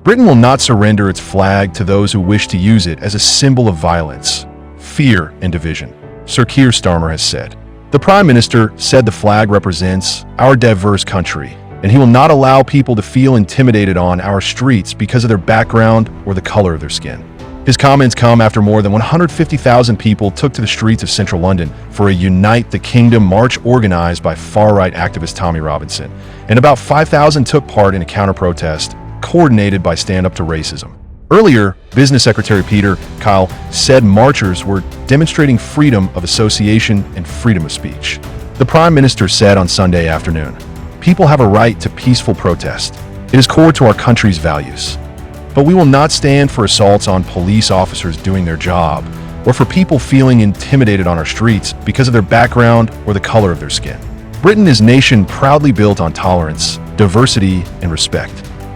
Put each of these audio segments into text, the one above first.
Britain will not surrender its flag to those who wish to use it as a symbol of violence, fear, and division, Sir Keir Starmer has said. The Prime Minister said the flag represents our diverse country, and he will not allow people to feel intimidated on our streets because of their background or the color of their skin. His comments come after more than 150,000 people took to the streets of central London for a Unite the Kingdom march organized by far-right activist Tommy Robinson, and about 5,000 took part in a counter-protest coordinated by Stand Up to Racism. Earlier, Business Secretary Peter Kyle said marchers were demonstrating freedom of association and freedom of speech. The Prime Minister said on Sunday afternoon, "People have a right to peaceful protest. It is core to our country's values. But we will not stand for assaults on police officers doing their job, or for people feeling intimidated on our streets because of their background or the color of their skin. Britain is a nation proudly built on tolerance, diversity, and respect.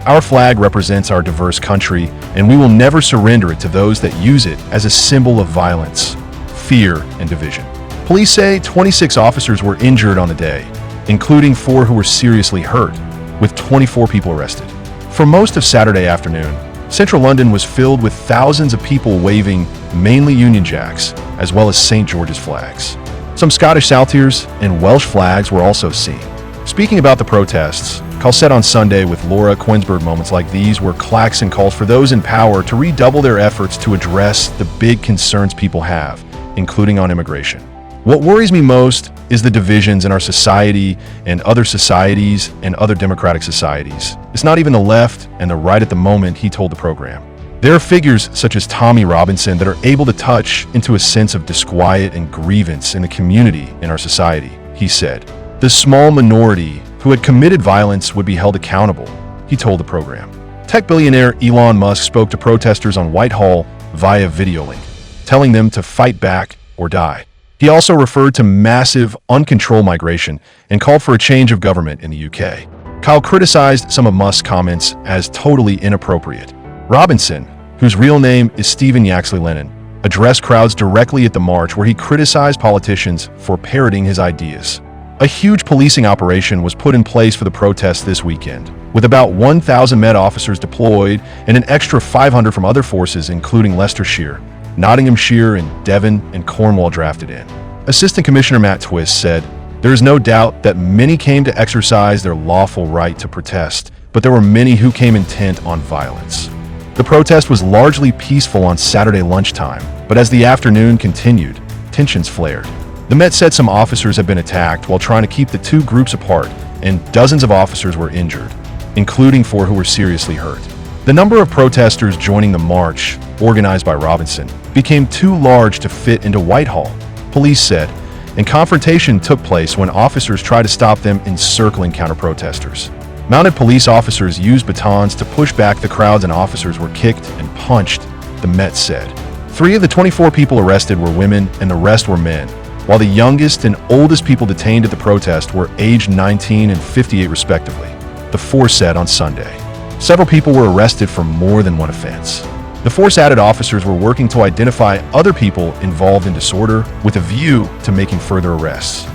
Our flag represents our diverse country, and we will never surrender it to those that use it as a symbol of violence, fear, and division." Police say 26 officers were injured on the day, including 4 who were seriously hurt, with 24 people arrested. For most of Saturday afternoon, central London was filled with thousands of people waving mainly Union Jacks, as well as St. George's flags. Some Scottish saltires and Welsh flags were also seen. Speaking about the protests, Kyle said on Sunday with Laura Quinsberg, moments like these were klaxon calls for those in power to redouble their efforts to address the big concerns people have, including on immigration. "What worries me most is the divisions in our society and other societies and other democratic societies. It's not even the left and the right at the moment," he told the program. "There are figures such as Tommy Robinson that are able to touch into a sense of disquiet and grievance in the community in our society," he said. "The small minority who had committed violence would be held accountable," he told the program. Tech billionaire Elon Musk spoke to protesters on Whitehall via video link, telling them to fight back or die. He also referred to massive, uncontrolled migration and called for a change of government in the UK. Kyle criticized some of Musk's comments as totally inappropriate. Robinson, whose real name is Stephen Yaxley Lennon, addressed crowds directly at the march where he criticized politicians for parroting his ideas. A huge policing operation was put in place for the protests this weekend, with about 1,000 Met officers deployed and an extra 500 from other forces including Leicestershire, Nottinghamshire, and Devon and Cornwall drafted in. Assistant Commissioner Matt Twist said, "There is no doubt that many came to exercise their lawful right to protest, but there were many who came intent on violence." The protest was largely peaceful on Saturday lunchtime, but as the afternoon continued, tensions flared. The Met said some officers had been attacked while trying to keep the two groups apart, and dozens of officers were injured, including 4 who were seriously hurt. The number of protesters joining the march, organized by Robinson, became too large to fit into Whitehall, police said, and confrontation took place when officers tried to stop them encircling counter-protesters. Mounted police officers used batons to push back the crowds and officers were kicked and punched, the Met said. 3 of the 24 people arrested were women and the rest were men, while the youngest and oldest people detained at the protest were aged 19 and 58 respectively, the force said on Sunday. Several people were arrested for more than one offense. The force added officers were working to identify other people involved in disorder with a view to making further arrests.